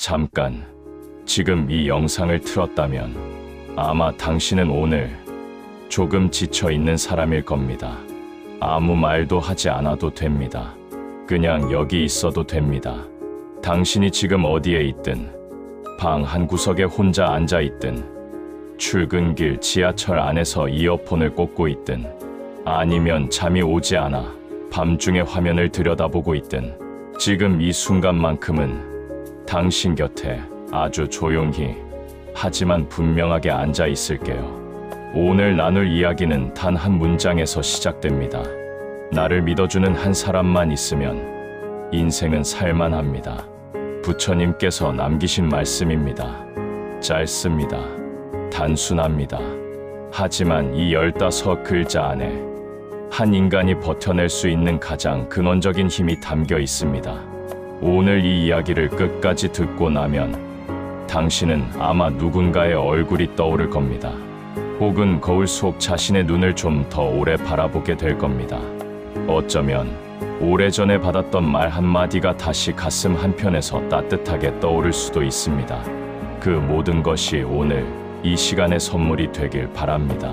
잠깐, 지금 이 영상을 틀었다면 아마 당신은 오늘 조금 지쳐 있는 사람일 겁니다. 아무 말도 하지 않아도 됩니다. 그냥 여기 있어도 됩니다. 당신이 지금 어디에 있든, 방 한 구석에 혼자 앉아 있든, 출근길 지하철 안에서 이어폰을 꽂고 있든, 아니면 잠이 오지 않아 밤중에 화면을 들여다보고 있든, 지금 이 순간만큼은 당신 곁에 아주 조용히 하지만 분명하게 앉아 있을게요. 오늘 나눌 이야기는 단 한 문장에서 시작됩니다. 나를 믿어주는 한 사람만 있으면 인생은 살만합니다. 부처님께서 남기신 말씀입니다. 짧습니다. 단순합니다. 하지만 이 15글자 안에 한 인간이 버텨낼 수 있는 가장 근원적인 힘이 담겨 있습니다. 오늘 이 이야기를 끝까지 듣고 나면 당신은 아마 누군가의 얼굴이 떠오를 겁니다. 혹은 거울 속 자신의 눈을 좀 더 오래 바라보게 될 겁니다. 어쩌면 오래전에 받았던 말 한마디가 다시 가슴 한편에서 따뜻하게 떠오를 수도 있습니다. 그 모든 것이 오늘 이 시간의 선물이 되길 바랍니다.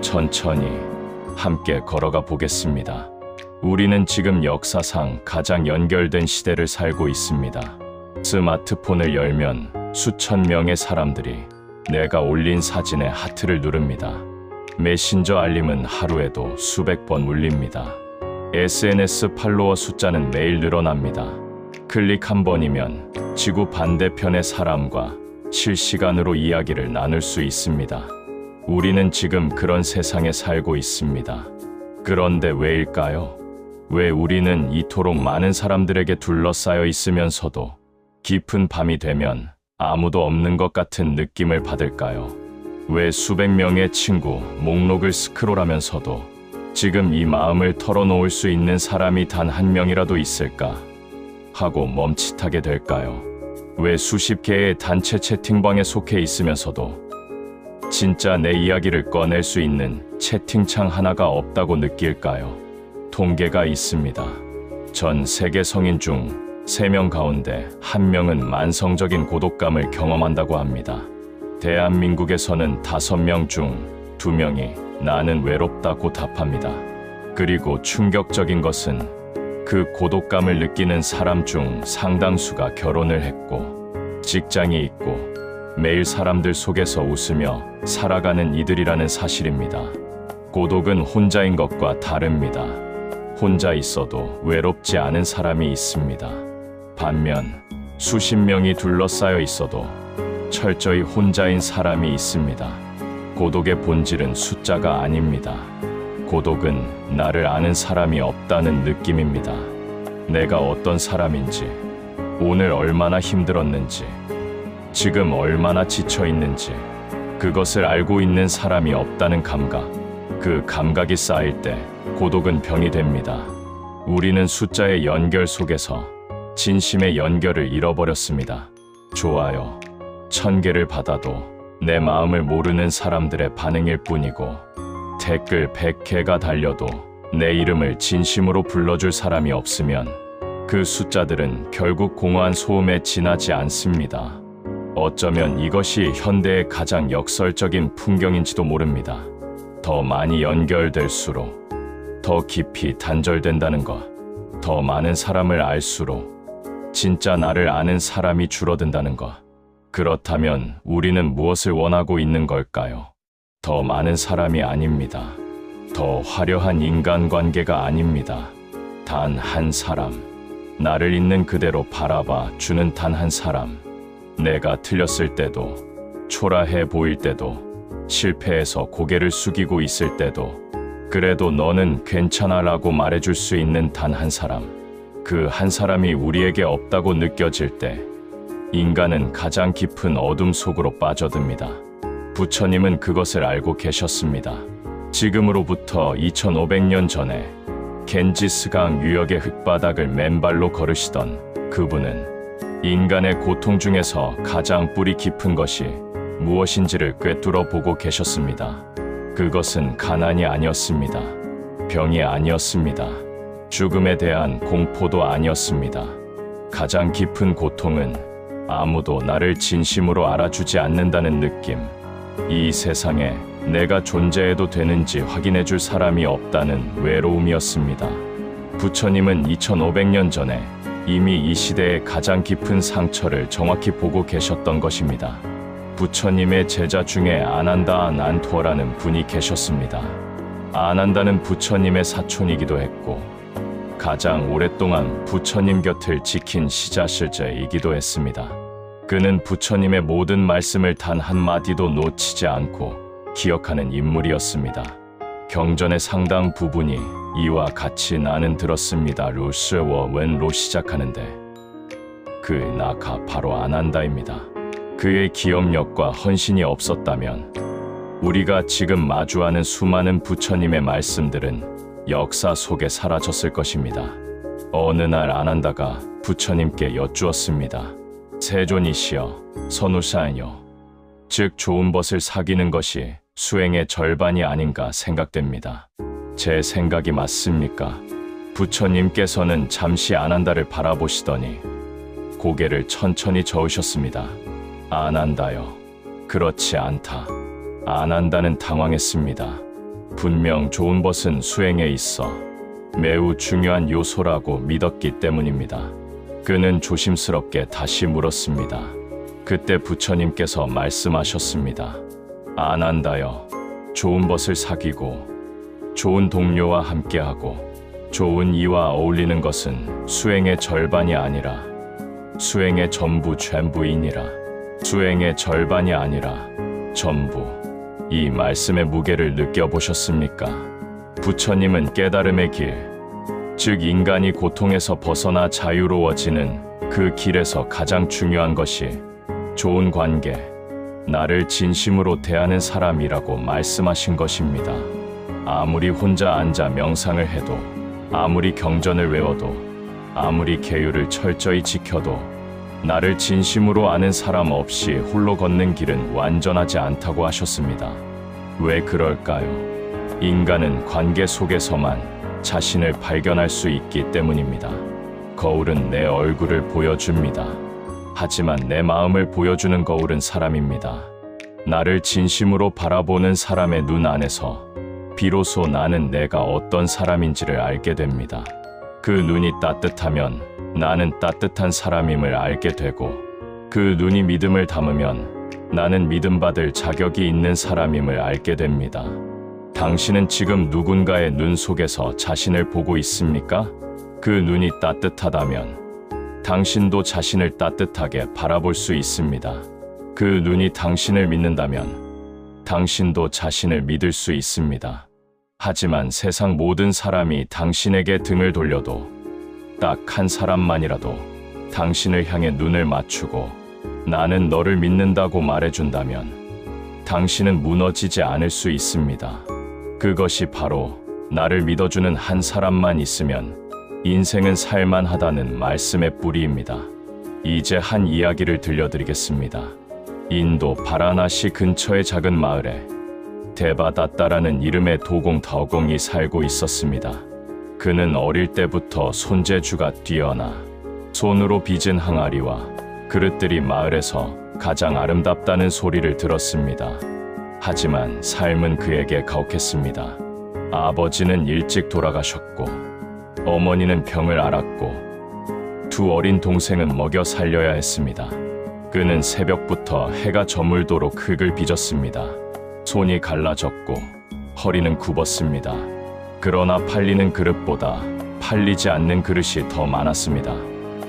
천천히 함께 걸어가 보겠습니다. 우리는 지금 역사상 가장 연결된 시대를 살고 있습니다. 스마트폰을 열면 수천 명의 사람들이 내가 올린 사진에 하트를 누릅니다. 메신저 알림은 하루에도 수백 번 울립니다. SNS 팔로워 숫자는 매일 늘어납니다. 클릭 한 번이면 지구 반대편의 사람과 실시간으로 이야기를 나눌 수 있습니다. 우리는 지금 그런 세상에 살고 있습니다. 그런데 왜일까요? 왜 우리는 이토록 많은 사람들에게 둘러싸여 있으면서도 깊은 밤이 되면 아무도 없는 것 같은 느낌을 받을까요? 왜 수백 명의 친구 목록을 스크롤하면서도 지금 이 마음을 털어놓을 수 있는 사람이 단 한 명이라도 있을까 하고 멈칫하게 될까요? 왜 수십 개의 단체 채팅방에 속해 있으면서도 진짜 내 이야기를 꺼낼 수 있는 채팅창 하나가 없다고 느낄까요? 통계가 있습니다. 전 세계 성인 중 3명 가운데 1명은 만성적인 고독감을 경험한다고 합니다. 대한민국에서는 5명 중 2명이 나는 외롭다고 답합니다. 그리고 충격적인 것은 그 고독감을 느끼는 사람 중 상당수가 결혼을 했고 직장이 있고 매일 사람들 속에서 웃으며 살아가는 이들이라는 사실입니다. 고독은 혼자인 것과 다릅니다. 혼자 있어도 외롭지 않은 사람이 있습니다. 반면 수십 명이 둘러싸여 있어도 철저히 혼자인 사람이 있습니다. 고독의 본질은 숫자가 아닙니다. 고독은 나를 아는 사람이 없다는 느낌입니다. 내가 어떤 사람인지, 오늘 얼마나 힘들었는지, 지금 얼마나 지쳐 있는지, 그것을 알고 있는 사람이 없다는 감각. 그 감각이 쌓일 때 고독은 병이 됩니다. 우리는 숫자의 연결 속에서 진심의 연결을 잃어버렸습니다. 좋아요 1000개를 받아도 내 마음을 모르는 사람들의 반응일 뿐이고, 댓글 100개가 달려도 내 이름을 진심으로 불러줄 사람이 없으면 그 숫자들은 결국 공허한 소음에 지나지 않습니다. 어쩌면 이것이 현대의 가장 역설적인 풍경인지도 모릅니다. 더 많이 연결될수록 더 깊이 단절된다는 것, 더 많은 사람을 알수록 진짜 나를 아는 사람이 줄어든다는 것. 그렇다면 우리는 무엇을 원하고 있는 걸까요? 더 많은 사람이 아닙니다. 더 화려한 인간관계가 아닙니다. 단 한 사람, 나를 있는 그대로 바라봐 주는 단 한 사람. 내가 틀렸을 때도, 초라해 보일 때도, 실패해서 고개를 숙이고 있을 때도 그래도 너는 괜찮아 라고 말해줄 수 있는 단 한 사람. 그 한 사람이 우리에게 없다고 느껴질 때 인간은 가장 깊은 어둠 속으로 빠져듭니다. 부처님은 그것을 알고 계셨습니다. 지금으로부터 2500년 전에 겐지스강 유역의 흙바닥을 맨발로 걸으시던 그분은 인간의 고통 중에서 가장 뿌리 깊은 것이 무엇인지를 꿰뚫어 보고 계셨습니다. 그것은 가난이 아니었습니다. 병이 아니었습니다. 죽음에 대한 공포도 아니었습니다. 가장 깊은 고통은 아무도 나를 진심으로 알아주지 않는다는 느낌. 이 세상에 내가 존재해도 되는지 확인해줄 사람이 없다는 외로움이었습니다. 부처님은 2500년 전에 이미 이 시대의 가장 깊은 상처를 정확히 보고 계셨던 것입니다. 부처님의 제자 중에 아난다 난토라는 분이 계셨습니다. 아난다는 부처님의 사촌이기도 했고 가장 오랫동안 부처님 곁을 지킨 시자실자이기도 했습니다. 그는 부처님의 모든 말씀을 단 한마디도 놓치지 않고 기억하는 인물이었습니다. 경전의 상당 부분이 이와 같이 나는 들었습니다. 루스워 웬로 시작하는데 그 나가 바로 아난다입니다. 그의 기억력과 헌신이 없었다면 우리가 지금 마주하는 수많은 부처님의 말씀들은 역사 속에 사라졌을 것입니다. 어느 날 아난다가 부처님께 여쭈었습니다. 세존이시여, 선우사이여, 즉 좋은 벗을 사귀는 것이 수행의 절반이 아닌가 생각됩니다. 제 생각이 맞습니까? 부처님께서는 잠시 아난다를 바라보시더니 고개를 천천히 저으셨습니다. 아난다여, 그렇지 않다. 아난다는 당황했습니다. 분명 좋은 벗은 수행에 있어 매우 중요한 요소라고 믿었기 때문입니다. 그는 조심스럽게 다시 물었습니다. 그때 부처님께서 말씀하셨습니다. 아난다여, 좋은 벗을 사귀고 좋은 동료와 함께하고 좋은 이와 어울리는 것은 수행의 절반이 아니라 수행의 전부이니라. 수행의 절반이 아니라 전부. 이 말씀의 무게를 느껴보셨습니까? 부처님은 깨달음의 길, 즉 인간이 고통에서 벗어나 자유로워지는 그 길에서 가장 중요한 것이 좋은 관계, 나를 진심으로 대하는 사람이라고 말씀하신 것입니다. 아무리 혼자 앉아 명상을 해도, 아무리 경전을 외워도, 아무리 계율을 철저히 지켜도 나를 진심으로 아는 사람 없이 홀로 걷는 길은 완전하지 않다고 하셨습니다. 왜 그럴까요? 인간은 관계 속에서만 자신을 발견할 수 있기 때문입니다. 거울은 내 얼굴을 보여줍니다. 하지만 내 마음을 보여주는 거울은 사람입니다. 나를 진심으로 바라보는 사람의 눈 안에서 비로소 나는 내가 어떤 사람인지를 알게 됩니다. 그 눈이 따뜻하면 나는 따뜻한 사람임을 알게 되고 그 눈이 믿음을 담으면 나는 믿음받을 자격이 있는 사람임을 알게 됩니다. 당신은 지금 누군가의 눈 속에서 자신을 보고 있습니까? 그 눈이 따뜻하다면 당신도 자신을 따뜻하게 바라볼 수 있습니다. 그 눈이 당신을 믿는다면 당신도 자신을 믿을 수 있습니다. 하지만 세상 모든 사람이 당신에게 등을 돌려도 딱 한 사람만이라도 당신을 향해 눈을 맞추고 나는 너를 믿는다고 말해준다면 당신은 무너지지 않을 수 있습니다. 그것이 바로 나를 믿어주는 한 사람만 있으면 인생은 살만하다는 말씀의 뿌리입니다. 이제 한 이야기를 들려드리겠습니다. 인도 바라나시 근처의 작은 마을에 데바다따라는 이름의 도공다공이 살고 있었습니다. 그는 어릴 때부터 손재주가 뛰어나 손으로 빚은 항아리와 그릇들이 마을에서 가장 아름답다는 소리를 들었습니다. 하지만 삶은 그에게 가혹했습니다. 아버지는 일찍 돌아가셨고 어머니는 병을 앓았고 두 어린 동생은 먹여 살려야 했습니다. 그는 새벽부터 해가 저물도록 흙을 빚었습니다. 손이 갈라졌고 허리는 굽었습니다. 그러나 팔리는 그릇보다 팔리지 않는 그릇이 더 많았습니다.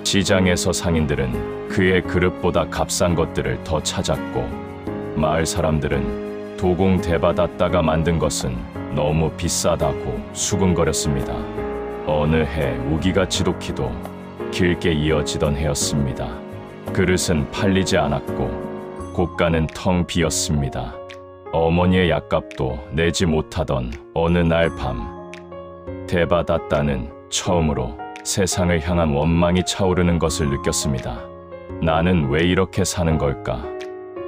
시장에서 상인들은 그의 그릇보다 값싼 것들을 더 찾았고 마을 사람들은 도공 데바다따가 만든 것은 너무 비싸다고 수군거렸습니다. 어느 해 우기가 지독히도 길게 이어지던 해였습니다. 그릇은 팔리지 않았고 곳간은 텅 비었습니다. 어머니의 약값도 내지 못하던 어느 날 밤 데바다따는 처음으로 세상을 향한 원망이 차오르는 것을 느꼈습니다. 나는 왜 이렇게 사는 걸까?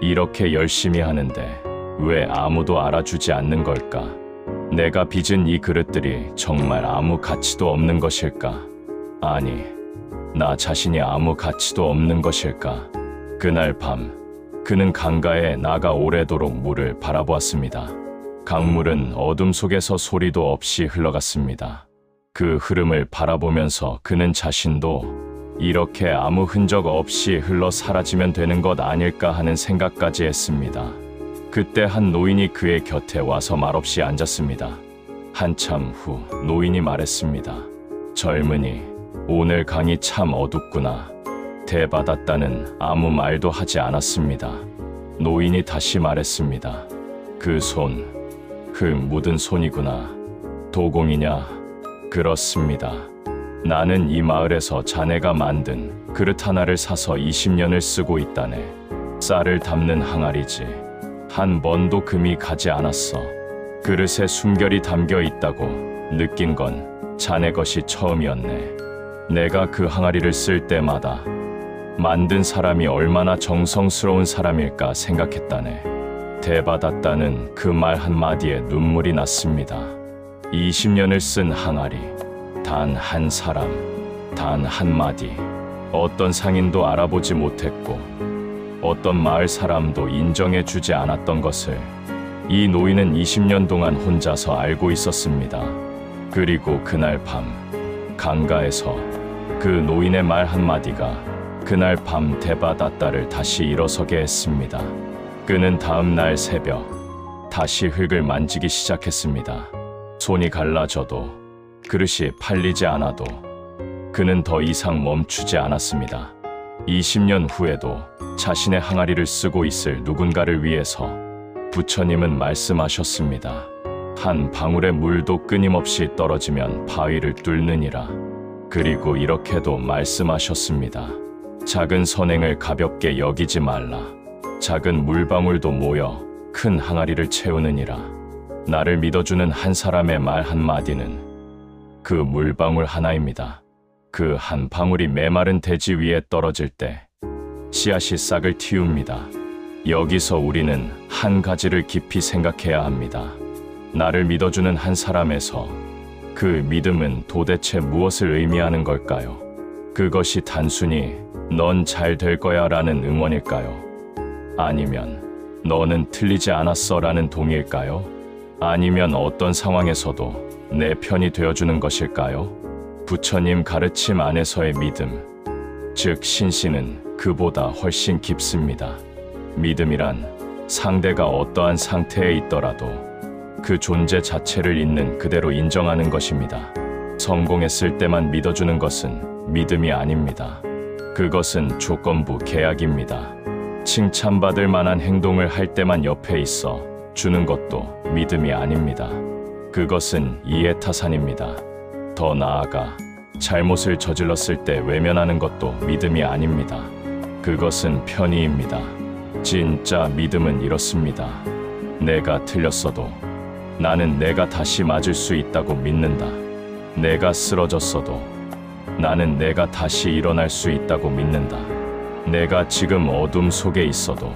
이렇게 열심히 하는데 왜 아무도 알아주지 않는 걸까? 내가 빚은 이 그릇들이 정말 아무 가치도 없는 것일까? 아니, 나 자신이 아무 가치도 없는 것일까? 그날 밤 그는 강가에 나가 오래도록 물을 바라보았습니다. 강물은 어둠 속에서 소리도 없이 흘러갔습니다. 그 흐름을 바라보면서 그는 자신도 이렇게 아무 흔적 없이 흘러 사라지면 되는 것 아닐까 하는 생각까지 했습니다. 그때 한 노인이 그의 곁에 와서 말없이 앉았습니다. 한참 후 노인이 말했습니다. 젊은이, 오늘 강이 참 어둡구나. 대받았다는 아무 말도 하지 않았습니다. 노인이 다시 말했습니다. 그 손, 흙 묻은 손이구나. 도공이냐? 그렇습니다. 나는 이 마을에서 자네가 만든 그릇 하나를 사서 20년을 쓰고 있다네. 쌀을 담는 항아리지. 한 번도 금이 가지 않았어. 그릇에 숨결이 담겨 있다고 느낀 건 자네 것이 처음이었네. 내가 그 항아리를 쓸 때마다 만든 사람이 얼마나 정성스러운 사람일까 생각했다네. 대받았다는 그 말 한마디에 눈물이 났습니다. 20년을 쓴 항아리, 단 한 사람, 단 한마디. 어떤 상인도 알아보지 못했고 어떤 마을 사람도 인정해주지 않았던 것을 이 노인은 20년 동안 혼자서 알고 있었습니다. 그리고 그날 밤 강가에서 그 노인의 말 한마디가 그날 밤 대받았다를 다시 일어서게 했습니다. 그는 다음 날 새벽 다시 흙을 만지기 시작했습니다. 손이 갈라져도 그릇이 팔리지 않아도 그는 더 이상 멈추지 않았습니다. 20년 후에도 자신의 항아리를 쓰고 있을 누군가를 위해서 부처님은 말씀하셨습니다. 한 방울의 물도 끊임없이 떨어지면 바위를 뚫느니라. 그리고 이렇게도 말씀하셨습니다. 작은 선행을 가볍게 여기지 말라. 작은 물방울도 모여 큰 항아리를 채우느니라. 나를 믿어주는 한 사람의 말 한마디는 그 물방울 하나입니다. 그 한 방울이 메마른 대지 위에 떨어질 때 씨앗이 싹을 틔웁니다. 여기서 우리는 한 가지를 깊이 생각해야 합니다. 나를 믿어주는 한 사람에서 그 믿음은 도대체 무엇을 의미하는 걸까요? 그것이 단순히 넌 잘 될 거야 라는 응원일까요? 아니면 너는 틀리지 않았어 라는 동의일까요? 아니면 어떤 상황에서도 내 편이 되어주는 것일까요? 부처님 가르침 안에서의 믿음, 즉 신신은 그보다 훨씬 깊습니다. 믿음이란 상대가 어떠한 상태에 있더라도 그 존재 자체를 있는 그대로 인정하는 것입니다. 성공했을 때만 믿어주는 것은 믿음이 아닙니다. 그것은 조건부 계약입니다. 칭찬받을 만한 행동을 할 때만 옆에 있어 주는 것도 믿음이 아닙니다. 그것은 이해타산입니다. 더 나아가 잘못을 저질렀을 때 외면하는 것도 믿음이 아닙니다. 그것은 편의입니다. 진짜 믿음은 이렇습니다. 내가 틀렸어도 나는 내가 다시 맞을 수 있다고 믿는다. 내가 쓰러졌어도 나는 내가 다시 일어날 수 있다고 믿는다. 내가 지금 어둠 속에 있어도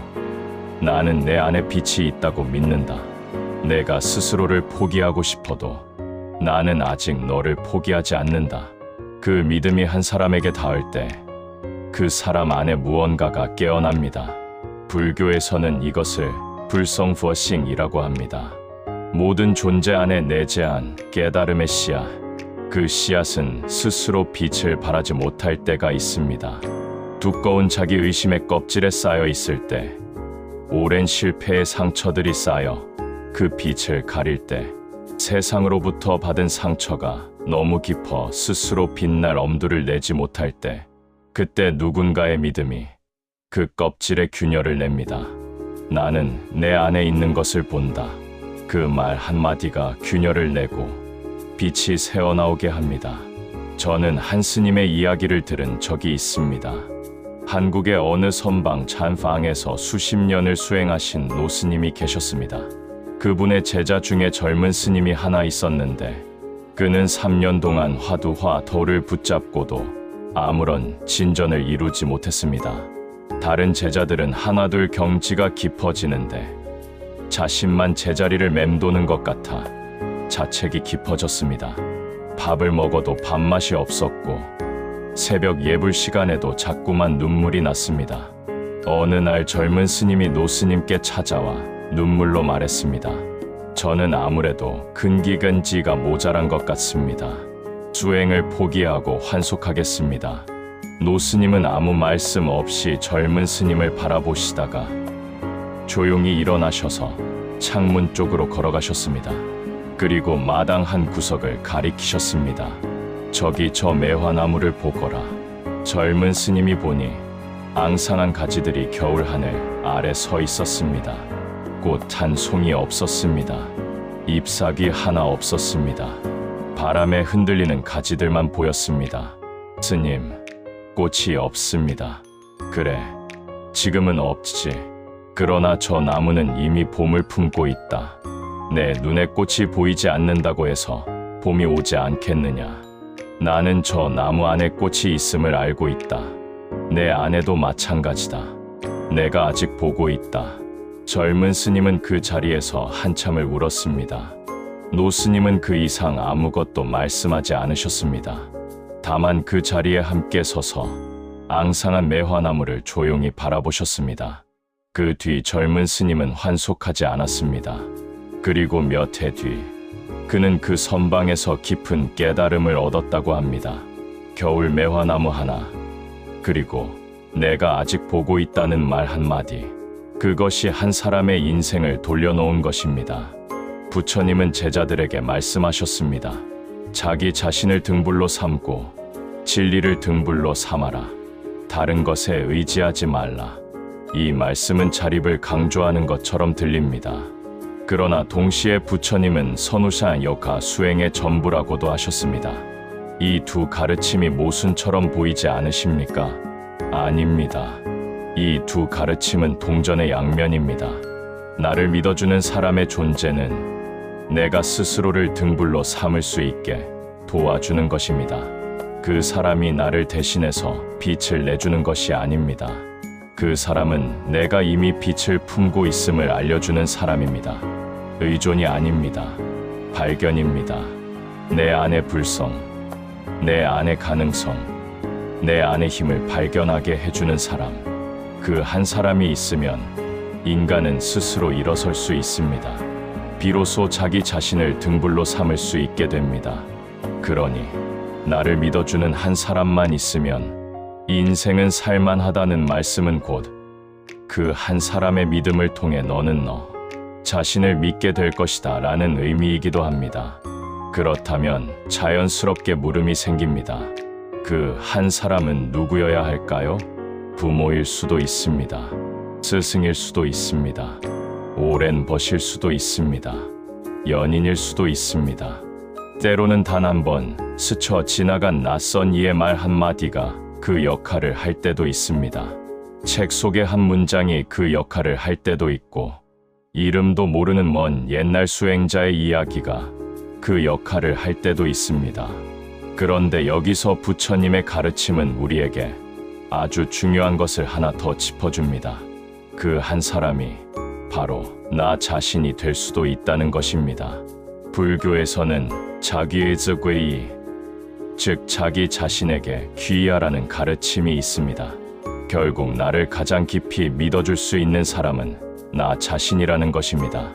나는 내 안에 빛이 있다고 믿는다. 내가 스스로를 포기하고 싶어도 나는 아직 너를 포기하지 않는다. 그 믿음이 한 사람에게 닿을 때 그 사람 안에 무언가가 깨어납니다. 불교에서는 이것을 불성佛性이라고 합니다. 모든 존재 안에 내재한 깨달음의 씨앗, 그 씨앗은 스스로 빛을 발하지 못할 때가 있습니다. 두꺼운 자기 의심의 껍질에 쌓여 있을 때, 오랜 실패의 상처들이 쌓여 그 빛을 가릴 때, 세상으로부터 받은 상처가 너무 깊어 스스로 빛날 엄두를 내지 못할 때, 그때 누군가의 믿음이 그 껍질에 균열을 냅니다. 나는 내 안에 있는 것을 본다. 그 말 한마디가 균열을 내고 빛이 새어나오게 합니다. 저는 한 스님의 이야기를 들은 적이 있습니다. 한국의 어느 선방 찬방에서 수십 년을 수행하신 노스님이 계셨습니다. 그분의 제자 중에 젊은 스님이 하나 있었는데 그는 3년 동안 화두화 덜을 붙잡고도 아무런 진전을 이루지 못했습니다. 다른 제자들은 하나둘 경지가 깊어지는데 자신만 제자리를 맴도는 것 같아 자책이 깊어졌습니다. 밥을 먹어도 밥맛이 없었고 새벽 예불 시간에도 자꾸만 눈물이 났습니다. 어느 날 젊은 스님이 노스님께 찾아와 눈물로 말했습니다. 저는 아무래도 근기근지가 모자란 것 같습니다. 수행을 포기하고 환속하겠습니다. 노스님은 아무 말씀 없이 젊은 스님을 바라보시다가 조용히 일어나셔서 창문 쪽으로 걸어가셨습니다. 그리고 마당 한 구석을 가리키셨습니다. 저기 저 매화나무를 보거라. 젊은 스님이 보니 앙상한 가지들이 겨울 하늘 아래 서 있었습니다. 꽃 한 송이 없었습니다. 잎사귀 하나 없었습니다. 바람에 흔들리는 가지들만 보였습니다. 스님, 꽃이 없습니다. 그래, 지금은 없지. 그러나 저 나무는 이미 봄을 품고 있다. 내 눈에 꽃이 보이지 않는다고 해서 봄이 오지 않겠느냐. 나는 저 나무 안에 꽃이 있음을 알고 있다. 내 안에도 마찬가지다. 내가 아직 보고 있다. 젊은 스님은 그 자리에서 한참을 울었습니다. 노스님은 그 이상 아무것도 말씀하지 않으셨습니다. 다만 그 자리에 함께 서서 앙상한 매화나무를 조용히 바라보셨습니다. 그 뒤 젊은 스님은 환속하지 않았습니다. 그리고 몇 해 뒤 그는 그 선방에서 깊은 깨달음을 얻었다고 합니다. 겨울 매화나무 하나, 그리고 내가 아직 보고 있다는 말 한마디, 그것이 한 사람의 인생을 돌려놓은 것입니다. 부처님은 제자들에게 말씀하셨습니다. 자기 자신을 등불로 삼고 진리를 등불로 삼아라. 다른 것에 의지하지 말라. 이 말씀은 자립을 강조하는 것처럼 들립니다. 그러나 동시에 부처님은 선우샤 역하 수행의 전부라고도 하셨습니다. 이 두 가르침이 모순처럼 보이지 않으십니까? 아닙니다. 이 두 가르침은 동전의 양면입니다. 나를 믿어주는 사람의 존재는 내가 스스로를 등불로 삼을 수 있게 도와주는 것입니다. 그 사람이 나를 대신해서 빛을 내주는 것이 아닙니다. 그 사람은 내가 이미 빛을 품고 있음을 알려주는 사람입니다. 의존이 아닙니다. 발견입니다. 내 안의 불성, 내 안의 가능성, 내 안의 힘을 발견하게 해주는 사람. 그 한 사람이 있으면 인간은 스스로 일어설 수 있습니다. 비로소 자기 자신을 등불로 삼을 수 있게 됩니다. 그러니 나를 믿어주는 한 사람만 있으면 인생은 살만하다는 말씀은 곧 그 한 사람의 믿음을 통해 너는 너 자신을 믿게 될 것이다 라는 의미이기도 합니다. 그렇다면 자연스럽게 물음이 생깁니다. 그 한 사람은 누구여야 할까요? 부모일 수도 있습니다. 스승일 수도 있습니다. 오랜 벗일 수도 있습니다. 연인일 수도 있습니다. 때로는 단 한 번 스쳐 지나간 낯선 이의 말 한마디가 그 역할을 할 때도 있습니다. 책 속의 한 문장이 그 역할을 할 때도 있고, 이름도 모르는 먼 옛날 수행자의 이야기가 그 역할을 할 때도 있습니다. 그런데 여기서 부처님의 가르침은 우리에게 아주 중요한 것을 하나 더 짚어줍니다. 그 한 사람이 바로 나 자신이 될 수도 있다는 것입니다. 불교에서는 자기의 즉괴이, 즉 자기 자신에게 귀의하라는 가르침이 있습니다. 결국 나를 가장 깊이 믿어줄 수 있는 사람은 나 자신이라는 것입니다.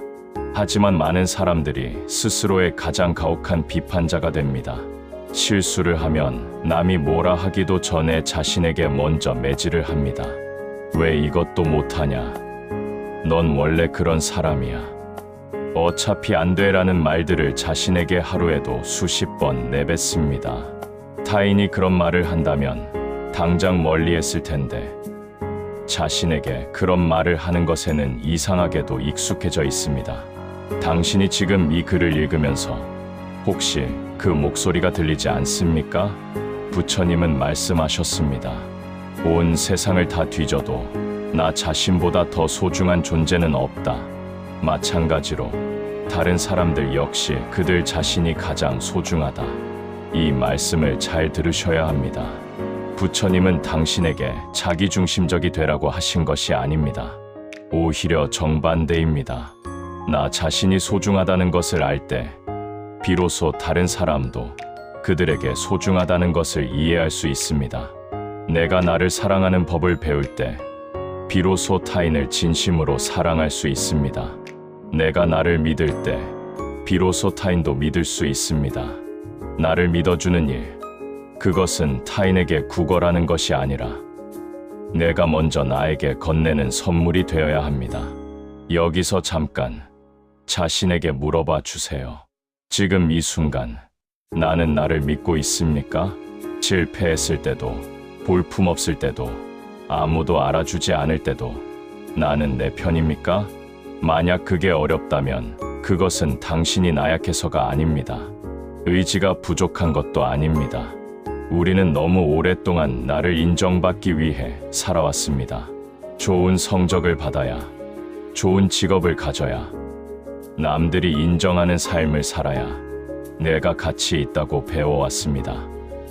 하지만 많은 사람들이 스스로의 가장 가혹한 비판자가 됩니다. 실수를 하면 남이 뭐라 하기도 전에 자신에게 먼저 매질을 합니다. 왜 이것도 못하냐? 넌 원래 그런 사람이야. 어차피 안 돼라는 말들을 자신에게 하루에도 수십 번 내뱉습니다. 타인이 그런 말을 한다면 당장 멀리 했을 텐데, 자신에게 그런 말을 하는 것에는 이상하게도 익숙해져 있습니다. 당신이 지금 이 글을 읽으면서 혹시 그 목소리가 들리지 않습니까? 부처님은 말씀하셨습니다. 온 세상을 다 뒤져도 나 자신보다 더 소중한 존재는 없다. 마찬가지로 다른 사람들 역시 그들 자신이 가장 소중하다. 이 말씀을 잘 들으셔야 합니다. 부처님은 당신에게 자기중심적이 되라고 하신 것이 아닙니다. 오히려 정반대입니다. 나 자신이 소중하다는 것을 알 때 비로소 다른 사람도 그들에게 소중하다는 것을 이해할 수 있습니다. 내가 나를 사랑하는 법을 배울 때 비로소 타인을 진심으로 사랑할 수 있습니다. 내가 나를 믿을 때 비로소 타인도 믿을 수 있습니다. 나를 믿어주는 일, 그것은 타인에게 구걸하는 것이 아니라 내가 먼저 나에게 건네는 선물이 되어야 합니다. 여기서 잠깐 자신에게 물어봐 주세요. 지금 이 순간 나는 나를 믿고 있습니까? 실패했을 때도, 볼품없을 때도, 아무도 알아주지 않을 때도 나는 내 편입니까? 만약 그게 어렵다면 그것은 당신이 나약해서가 아닙니다. 의지가 부족한 것도 아닙니다. 우리는 너무 오랫동안 나를 인정받기 위해 살아왔습니다. 좋은 성적을 받아야, 좋은 직업을 가져야, 남들이 인정하는 삶을 살아야 내가 가치 있다고 배워왔습니다.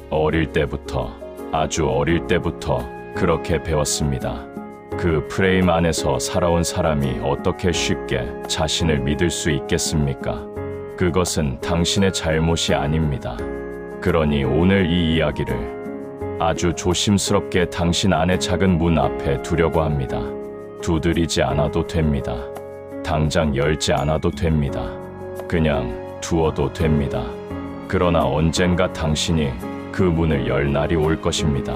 어릴 때부터, 아주 어릴 때부터 그렇게 배웠습니다. 그 프레임 안에서 살아온 사람이 어떻게 쉽게 자신을 믿을 수 있겠습니까? 그것은 당신의 잘못이 아닙니다. 그러니 오늘 이 이야기를 아주 조심스럽게 당신 안의 작은 문 앞에 두려고 합니다. 두드리지 않아도 됩니다. 당장 열지 않아도 됩니다. 그냥 두어도 됩니다. 그러나 언젠가 당신이 그 문을 열 날이 올 것입니다.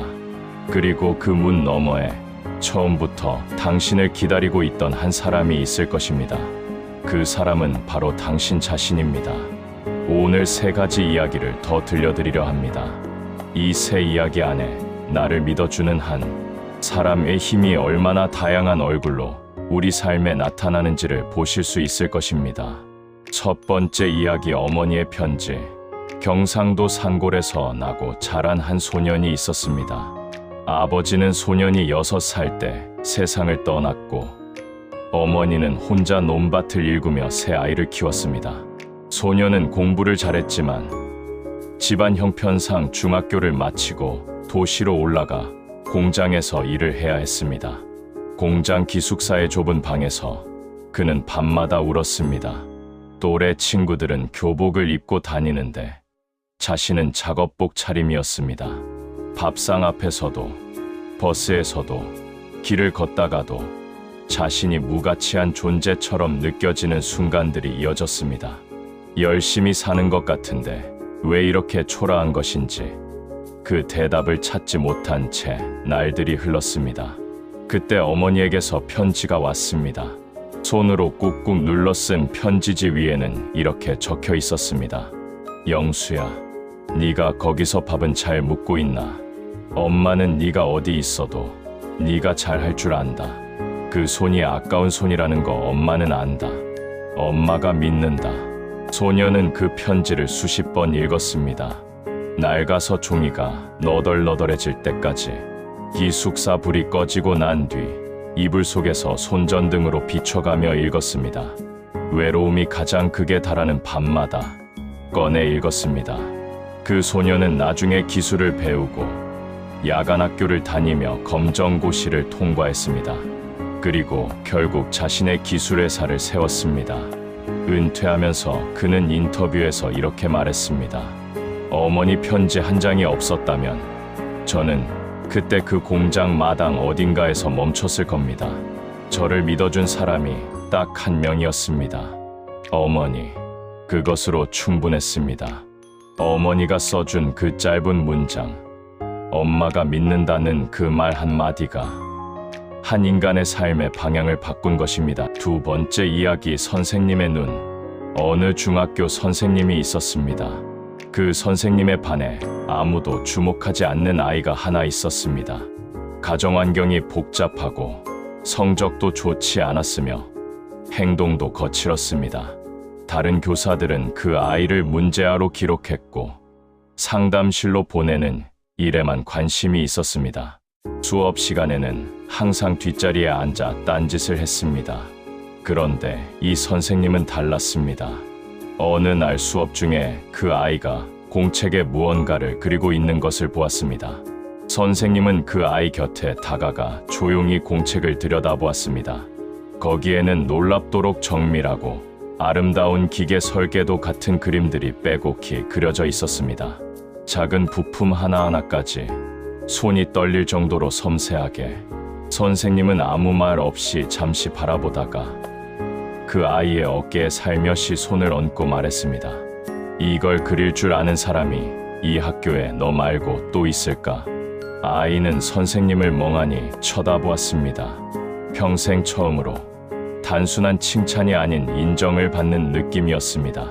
그리고 그 문 너머에 처음부터 당신을 기다리고 있던 한 사람이 있을 것입니다. 그 사람은 바로 당신 자신입니다. 오늘 3가지 이야기를 더 들려드리려 합니다. 이 3 이야기 안에 나를 믿어주는 한 사람의 힘이 얼마나 다양한 얼굴로 우리 삶에 나타나는지를 보실 수 있을 것입니다. 첫 번째 이야기, 어머니의 편지. 경상도 산골에서 나고 자란 한 소년이 있었습니다. 아버지는 소년이 6살 때 세상을 떠났고 어머니는 혼자 논밭을 일구며 새 아이를 키웠습니다. 소년은 공부를 잘했지만 집안 형편상 중학교를 마치고 도시로 올라가 공장에서 일을 해야 했습니다. 공장 기숙사의 좁은 방에서 그는 밤마다 울었습니다. 또래 친구들은 교복을 입고 다니는데 자신은 작업복 차림이었습니다. 밥상 앞에서도, 버스에서도, 길을 걷다가도 자신이 무가치한 존재처럼 느껴지는 순간들이 이어졌습니다. 열심히 사는 것 같은데 왜 이렇게 초라한 것인지 그 대답을 찾지 못한 채 날들이 흘렀습니다. 그때 어머니에게서 편지가 왔습니다. 손으로 꾹꾹 눌러 쓴 편지지 위에는 이렇게 적혀 있었습니다. 영수야, 네가 거기서 밥은 잘 묻고 있나? 엄마는 네가 어디 있어도 네가 잘할 줄 안다. 그 손이 아까운 손이라는 거 엄마는 안다. 엄마가 믿는다. 소녀는 그 편지를 수십 번 읽었습니다. 낡아서 종이가 너덜너덜해질 때까지. 기숙사 불이 꺼지고 난 뒤 이불 속에서 손전등으로 비춰가며 읽었습니다. 외로움이 가장 극에 달하는 밤마다 꺼내 읽었습니다. 그 소녀는 나중에 기술을 배우고 야간 학교를 다니며 검정고시를 통과했습니다. 그리고 결국 자신의 기술회사를 세웠습니다. 은퇴하면서 그는 인터뷰에서 이렇게 말했습니다. 어머니 편지 한 장이 없었다면 저는 그때 그 공장 마당 어딘가에서 멈췄을 겁니다. 저를 믿어준 사람이 딱 한 명이었습니다. 어머니. 그것으로 충분했습니다. 어머니가 써준 그 짧은 문장, 엄마가 믿는다는 그 말 한마디가 한 인간의 삶의 방향을 바꾼 것입니다. 두 번째 이야기, 선생님의 눈. 어느 중학교 선생님이 있었습니다. 그 선생님의 반에 아무도 주목하지 않는 아이가 하나 있었습니다. 가정 환경이 복잡하고 성적도 좋지 않았으며 행동도 거칠었습니다. 다른 교사들은 그 아이를 문제아로 기록했고 상담실로 보내는 일에만 관심이 있었습니다. 수업 시간에는 항상 뒷자리에 앉아 딴짓을 했습니다. 그런데 이 선생님은 달랐습니다. 어느 날 수업 중에 그 아이가 공책에 무언가를 그리고 있는 것을 보았습니다. 선생님은 그 아이 곁에 다가가 조용히 공책을 들여다보았습니다. 거기에는 놀랍도록 정밀하고 아름다운 기계 설계도 같은 그림들이 빼곡히 그려져 있었습니다. 작은 부품 하나하나까지 손이 떨릴 정도로 섬세하게 선생님은 아무 말 없이 잠시 바라보다가 그 아이의 어깨에 살며시 손을 얹고 말했습니다. 이걸 그릴 줄 아는 사람이 이 학교에 너 말고 또 있을까? 아이는 선생님을 멍하니 쳐다보았습니다. 평생 처음으로 단순한 칭찬이 아닌 인정을 받는 느낌이었습니다.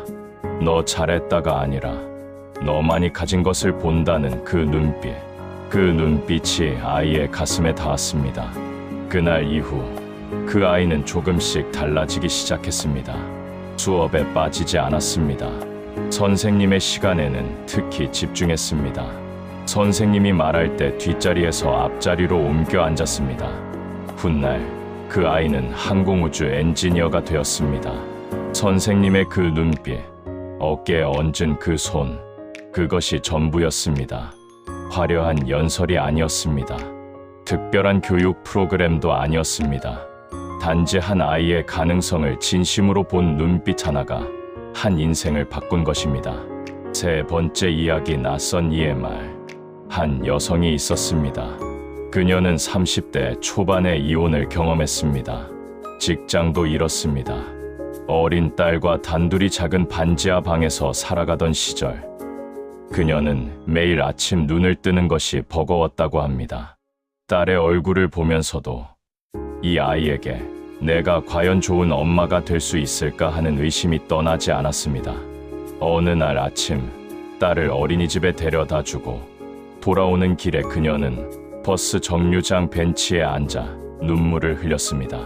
너 잘했다가 아니라 너만이 가진 것을 본다는 그 눈빛. 그 눈빛이 아이의 가슴에 닿았습니다. 그날 이후 그 아이는 조금씩 달라지기 시작했습니다. 수업에 빠지지 않았습니다. 선생님의 시간에는 특히 집중했습니다. 선생님이 말할 때 뒷자리에서 앞자리로 옮겨 앉았습니다. 훗날 그 아이는 항공우주 엔지니어가 되었습니다. 선생님의 그 눈빛, 어깨에 얹은 그 손, 그것이 전부였습니다. 화려한 연설이 아니었습니다. 특별한 교육 프로그램도 아니었습니다. 단지 한 아이의 가능성을 진심으로 본 눈빛 하나가 한 인생을 바꾼 것입니다. 세 번째 이야기, 낯선 이의 말. 한 여성이 있었습니다. 그녀는 30대 초반의 이혼을 경험했습니다. 직장도 잃었습니다. 어린 딸과 단둘이 작은 반지하 방에서 살아가던 시절, 그녀는 매일 아침 눈을 뜨는 것이 버거웠다고 합니다. 딸의 얼굴을 보면서도 이 아이에게 내가 과연 좋은 엄마가 될 수 있을까 하는 의심이 떠나지 않았습니다. 어느 날 아침, 딸을 어린이집에 데려다 주고 돌아오는 길에 그녀는 버스 정류장 벤치에 앉아 눈물을 흘렸습니다.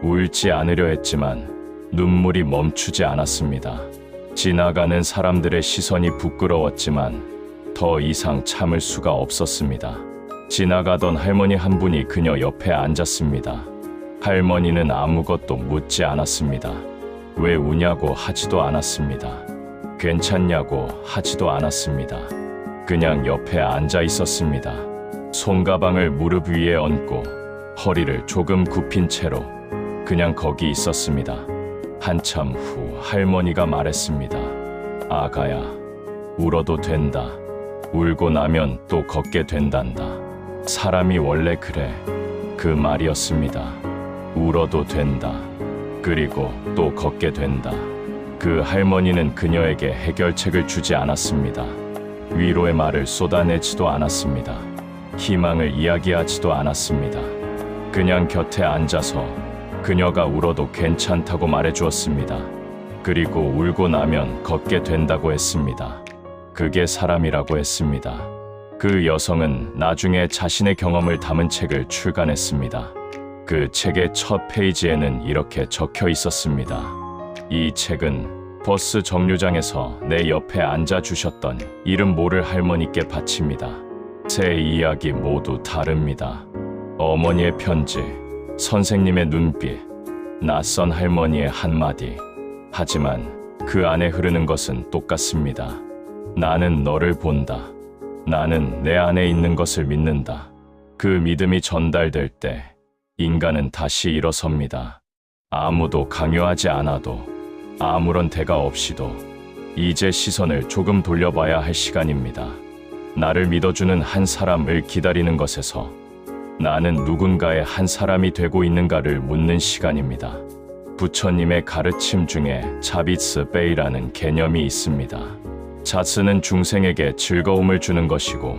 울지 않으려 했지만 눈물이 멈추지 않았습니다. 지나가는 사람들의 시선이 부끄러웠지만 더 이상 참을 수가 없었습니다. 지나가던 할머니 한 분이 그녀 옆에 앉았습니다. 할머니는 아무것도 묻지 않았습니다. 왜 우냐고 하지도 않았습니다. 괜찮냐고 하지도 않았습니다. 그냥 옆에 앉아 있었습니다. 손가방을 무릎 위에 얹고 허리를 조금 굽힌 채로 그냥 거기 있었습니다. 한참 후 할머니가 말했습니다. 아가야, 울어도 된다. 울고 나면 또 걷게 된단다. 사람이 원래 그래. 그 말이었습니다. 울어도 된다. 그리고 또 걷게 된다. 그 할머니는 그녀에게 해결책을 주지 않았습니다. 위로의 말을 쏟아내지도 않았습니다. 희망을 이야기하지도 않았습니다. 그냥 곁에 앉아서 그녀가 울어도 괜찮다고 말해주었습니다. 그리고 울고 나면 걷게 된다고 했습니다. 그게 사람이라고 했습니다. 그 여성은 나중에 자신의 경험을 담은 책을 출간했습니다. 그 책의 첫 페이지에는 이렇게 적혀 있었습니다. 이 책은 버스 정류장에서 내 옆에 앉아주셨던 이름 모를 할머니께 바칩니다. 세 이야기 모두 다릅니다. 어머니의 편지, 선생님의 눈빛, 낯선 할머니의 한마디. 하지만 그 안에 흐르는 것은 똑같습니다. 나는 너를 본다. 나는 내 안에 있는 것을 믿는다. 그 믿음이 전달될 때 인간은 다시 일어섭니다. 아무도 강요하지 않아도, 아무런 대가 없이도 이제 시선을 조금 돌려봐야 할 시간입니다. 나를 믿어주는 한 사람을 기다리는 것에서 나는 누군가의 한 사람이 되고 있는가를 묻는 시간입니다. 부처님의 가르침 중에 자비스 베이라는 개념이 있습니다. 자스는 중생에게 즐거움을 주는 것이고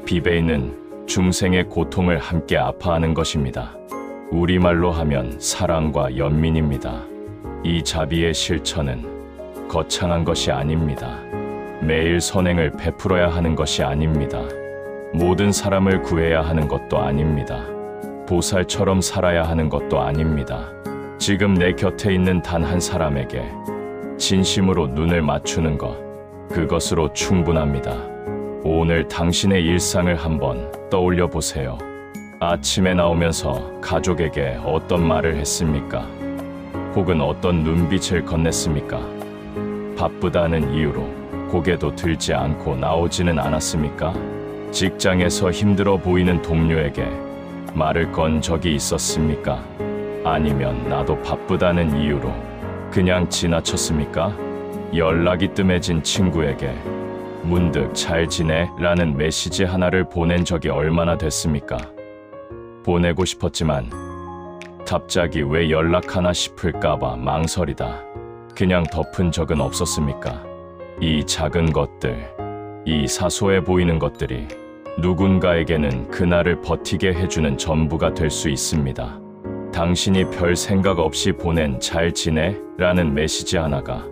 비베이는 중생의 고통을 함께 아파하는 것입니다. 우리말로 하면 사랑과 연민입니다. 이 자비의 실천은 거창한 것이 아닙니다. 매일 선행을 베풀어야 하는 것이 아닙니다. 모든 사람을 구해야 하는 것도 아닙니다. 보살처럼 살아야 하는 것도 아닙니다. 지금 내 곁에 있는 단 한 사람에게 진심으로 눈을 맞추는 것, 그것으로 충분합니다. 오늘 당신의 일상을 한번 떠올려 보세요. 아침에 나오면서 가족에게 어떤 말을 했습니까? 혹은 어떤 눈빛을 건넸습니까? 바쁘다는 이유로 고개도 들지 않고 나오지는 않았습니까? 직장에서 힘들어 보이는 동료에게 말을 건 적이 있었습니까? 아니면 나도 바쁘다는 이유로 그냥 지나쳤습니까? 연락이 뜸해진 친구에게 문득 잘 지내? 라는 메시지 하나를 보낸 적이 얼마나 됐습니까? 보내고 싶었지만 갑자기 왜 연락하나 싶을까봐 망설이다 그냥 덮은 적은 없었습니까? 이 작은 것들, 이 사소해 보이는 것들이 누군가에게는 그날을 버티게 해주는 전부가 될 수 있습니다. 당신이 별 생각 없이 보낸 잘 지내? 라는 메시지 하나가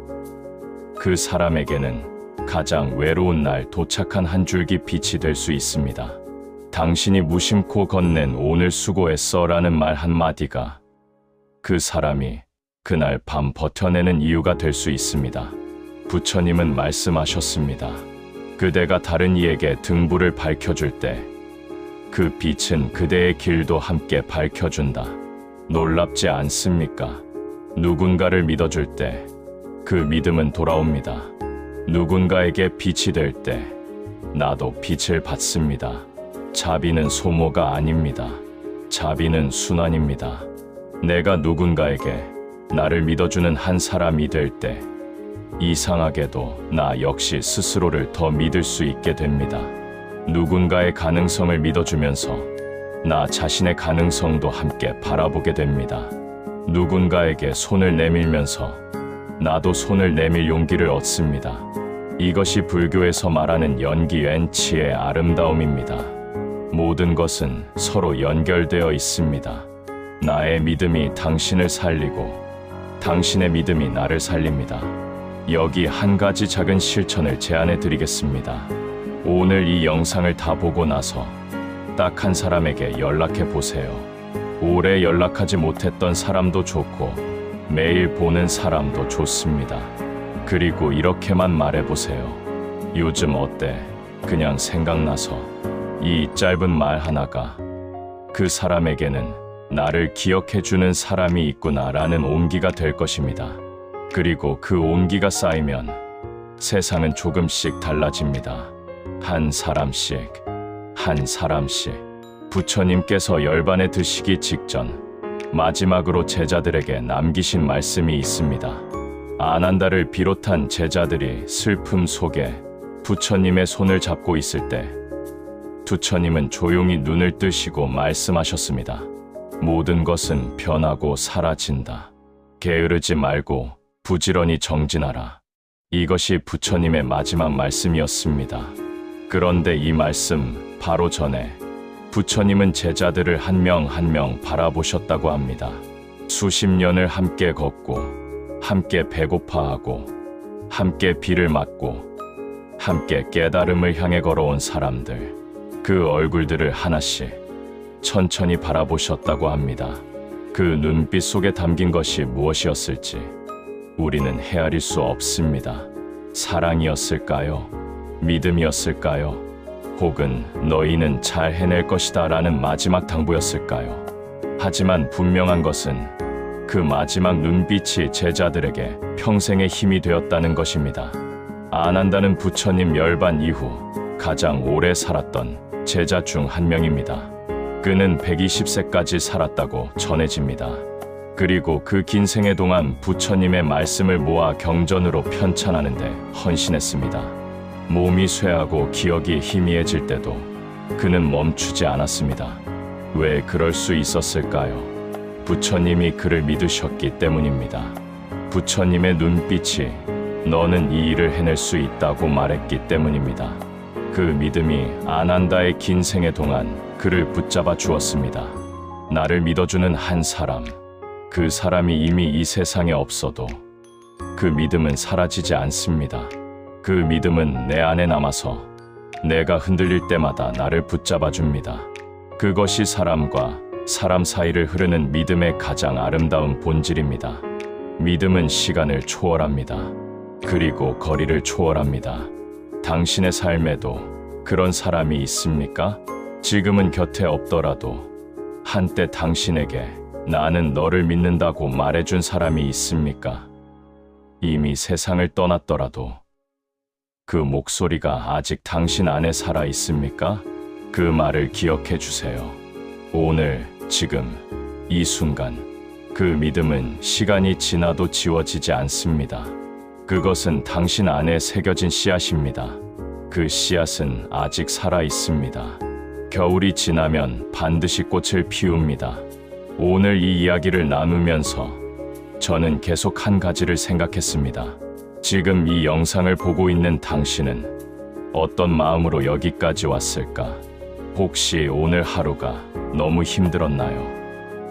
그 사람에게는 가장 외로운 날 도착한 한 줄기 빛이 될 수 있습니다. 당신이 무심코 건넨 오늘 수고했어 라는 말 한마디가 그 사람이 그날 밤 버텨내는 이유가 될 수 있습니다. 부처님은 말씀하셨습니다. 그대가 다른 이에게 등불을 밝혀줄 때 그 빛은 그대의 길도 함께 밝혀준다. 놀랍지 않습니까? 누군가를 믿어줄 때 그 믿음은 돌아옵니다. 누군가에게 빛이 될 때 나도 빛을 받습니다. 자비는 소모가 아닙니다. 자비는 순환입니다. 내가 누군가에게 나를 믿어주는 한 사람이 될 때 이상하게도 나 역시 스스로를 더 믿을 수 있게 됩니다. 누군가의 가능성을 믿어주면서 나 자신의 가능성도 함께 바라보게 됩니다. 누군가에게 손을 내밀면서 나도 손을 내밀 용기를 얻습니다. 이것이 불교에서 말하는 연기엔치의 아름다움입니다. 모든 것은 서로 연결되어 있습니다. 나의 믿음이 당신을 살리고 당신의 믿음이 나를 살립니다. 여기 한 가지 작은 실천을 제안해 드리겠습니다. 오늘 이 영상을 다 보고 나서 딱 한 사람에게 연락해 보세요. 오래 연락하지 못했던 사람도 좋고 매일 보는 사람도 좋습니다. 그리고 이렇게만 말해보세요. 요즘 어때? 그냥 생각나서. 이 짧은 말 하나가 그 사람에게는 나를 기억해주는 사람이 있구나 라는 온기가 될 것입니다. 그리고 그 온기가 쌓이면 세상은 조금씩 달라집니다. 한 사람씩, 한 사람씩. 부처님께서 열반에 드시기 직전 마지막으로 제자들에게 남기신 말씀이 있습니다. 아난다를 비롯한 제자들이 슬픔 속에 부처님의 손을 잡고 있을 때 부처님은 조용히 눈을 뜨시고 말씀하셨습니다. 모든 것은 변하고 사라진다. 게으르지 말고 부지런히 정진하라. 이것이 부처님의 마지막 말씀이었습니다. 그런데 이 말씀 바로 전에 부처님은 제자들을 한 명 한 명 바라보셨다고 합니다. 수십 년을 함께 걷고 함께 배고파하고 함께 비를 맞고 함께 깨달음을 향해 걸어온 사람들, 그 얼굴들을 하나씩 천천히 바라보셨다고 합니다. 그 눈빛 속에 담긴 것이 무엇이었을지 우리는 헤아릴 수 없습니다. 사랑이었을까요? 믿음이었을까요? 혹은 너희는 잘 해낼 것이다 라는 마지막 당부였을까요? 하지만 분명한 것은 그 마지막 눈빛이 제자들에게 평생의 힘이 되었다는 것입니다. 아난다는 부처님 열반 이후 가장 오래 살았던 제자 중 한 명입니다. 그는 120세까지 살았다고 전해집니다. 그리고 그 긴 생애 동안 부처님의 말씀을 모아 경전으로 편찬하는데 헌신했습니다. 몸이 쇠하고 기억이 희미해질 때도 그는 멈추지 않았습니다. 왜 그럴 수 있었을까요? 부처님이 그를 믿으셨기 때문입니다. 부처님의 눈빛이 너는 이 일을 해낼 수 있다고 말했기 때문입니다. 그 믿음이 아난다의 긴 생애 동안 그를 붙잡아 주었습니다. 나를 믿어주는 한 사람, 그 사람이 이미 이 세상에 없어도 그 믿음은 사라지지 않습니다. 그 믿음은 내 안에 남아서 내가 흔들릴 때마다 나를 붙잡아 줍니다. 그것이 사람과 사람 사이를 흐르는 믿음의 가장 아름다운 본질입니다. 믿음은 시간을 초월합니다. 그리고 거리를 초월합니다. 당신의 삶에도 그런 사람이 있습니까? 지금은 곁에 없더라도 한때 당신에게 나는 너를 믿는다고 말해준 사람이 있습니까? 이미 세상을 떠났더라도 그 목소리가 아직 당신 안에 살아 있습니까? 그 말을 기억해 주세요. 오늘, 지금, 이 순간, 그 믿음은 시간이 지나도 지워지지 않습니다. 그것은 당신 안에 새겨진 씨앗입니다. 그 씨앗은 아직 살아 있습니다. 겨울이 지나면 반드시 꽃을 피웁니다. 오늘 이 이야기를 나누면서 저는 계속 한 가지를 생각했습니다. 지금 이 영상을 보고 있는 당신은 어떤 마음으로 여기까지 왔을까? 혹시 오늘 하루가 너무 힘들었나요?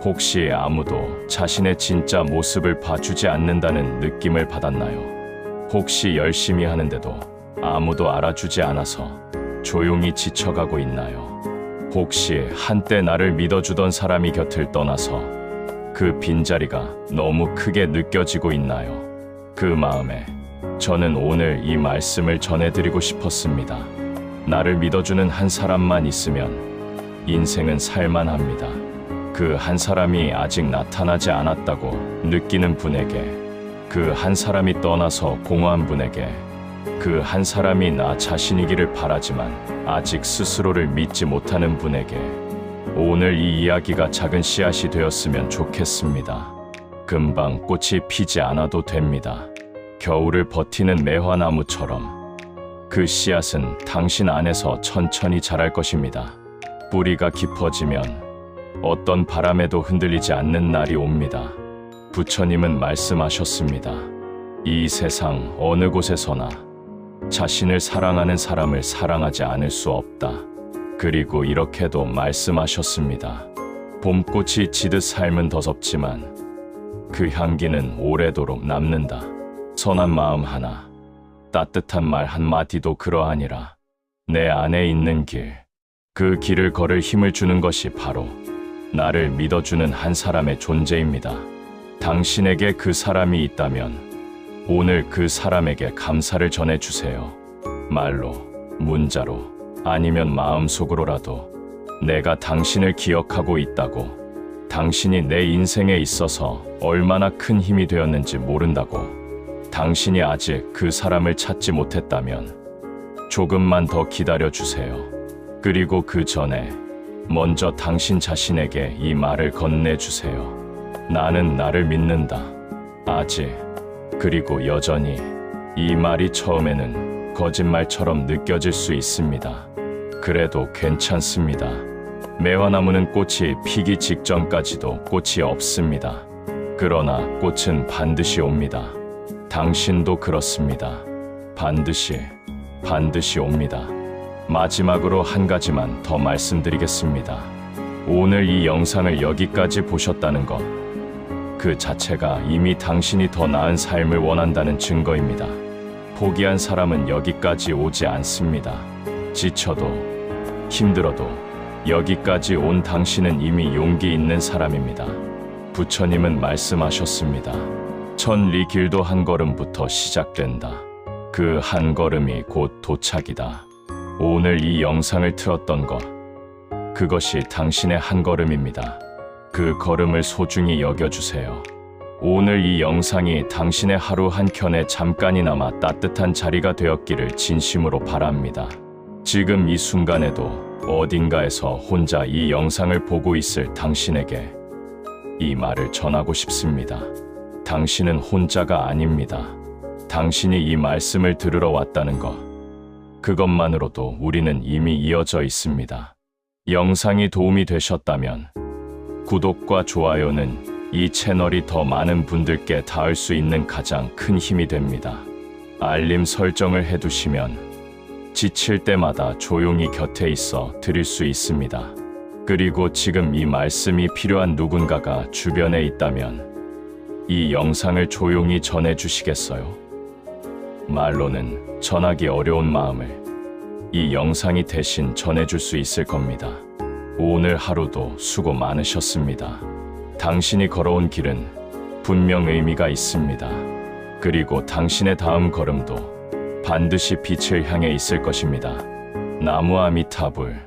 혹시 아무도 자신의 진짜 모습을 봐주지 않는다는 느낌을 받았나요? 혹시 열심히 하는데도 아무도 알아주지 않아서 조용히 지쳐가고 있나요? 혹시 한때 나를 믿어주던 사람이 곁을 떠나서 그 빈자리가 너무 크게 느껴지고 있나요? 그 마음에 저는 오늘 이 말씀을 전해드리고 싶었습니다. 나를 믿어주는 한 사람만 있으면 인생은 살만합니다. 그 한 사람이 아직 나타나지 않았다고 느끼는 분에게, 그 한 사람이 떠나서 공허한 분에게, 그 한 사람이 나 자신이기를 바라지만 아직 스스로를 믿지 못하는 분에게 오늘 이 이야기가 작은 씨앗이 되었으면 좋겠습니다. 금방 꽃이 피지 않아도 됩니다. 겨울을 버티는 매화나무처럼 그 씨앗은 당신 안에서 천천히 자랄 것입니다. 뿌리가 깊어지면 어떤 바람에도 흔들리지 않는 날이 옵니다. 부처님은 말씀하셨습니다. 이 세상 어느 곳에서나 자신을 사랑하는 사람을 사랑하지 않을 수 없다. 그리고 이렇게도 말씀하셨습니다. 봄꽃이 지듯 삶은 더섭지만 그 향기는 오래도록 남는다. 선한 마음 하나, 따뜻한 말 한마디도 그러하니라. 내 안에 있는 길, 그 길을 걸을 힘을 주는 것이 바로 나를 믿어주는 한 사람의 존재입니다. 당신에게 그 사람이 있다면 오늘 그 사람에게 감사를 전해주세요. 말로, 문자로, 아니면 마음속으로라도 내가 당신을 기억하고 있다고, 당신이 내 인생에 있어서 얼마나 큰 힘이 되었는지 모른다고, 당신이 아직 그 사람을 찾지 못했다면 조금만 더 기다려주세요. 그리고 그 전에 먼저 당신 자신에게 이 말을 건네주세요. 나는 나를 믿는다. 아직. 그리고 여전히. 이 말이 처음에는 거짓말처럼 느껴질 수 있습니다. 그래도 괜찮습니다. 매화나무는 꽃이 피기 직전까지도 꽃이 없습니다. 그러나 꽃은 반드시 옵니다. 당신도 그렇습니다. 반드시 옵니다. 마지막으로 한 가지만 더 말씀드리겠습니다. 오늘 이 영상을 여기까지 보셨다는 것, 그 자체가 이미 당신이 더 나은 삶을 원한다는 증거입니다. 포기한 사람은 여기까지 오지 않습니다. 지쳐도 힘들어도 여기까지 온 당신은 이미 용기 있는 사람입니다. 부처님은 말씀하셨습니다. 천리 길도 한 걸음부터 시작된다. 그 한 걸음이 곧 도착이다. 오늘 이 영상을 틀었던 것, 그것이 당신의 한 걸음입니다. 그 걸음을 소중히 여겨주세요. 오늘 이 영상이 당신의 하루 한켠에 잠깐이나마 따뜻한 자리가 되었기를 진심으로 바랍니다. 지금 이 순간에도 어딘가에서 혼자 이 영상을 보고 있을 당신에게 이 말을 전하고 싶습니다. 당신은 혼자가 아닙니다. 당신이 이 말씀을 들으러 왔다는 것, 그것만으로도 우리는 이미 이어져 있습니다. 영상이 도움이 되셨다면 구독과 좋아요는 이 채널이 더 많은 분들께 닿을 수 있는 가장 큰 힘이 됩니다. 알림 설정을 해두시면 지칠 때마다 조용히 곁에 있어 드릴 수 있습니다. 그리고 지금 이 말씀이 필요한 누군가가 주변에 있다면 이 영상을 조용히 전해주시겠어요? 말로는 전하기 어려운 마음을 이 영상이 대신 전해줄 수 있을 겁니다. 오늘 하루도 수고 많으셨습니다. 당신이 걸어온 길은 분명 의미가 있습니다. 그리고 당신의 다음 걸음도 반드시 빛을 향해 있을 것입니다. 나무 아미타불.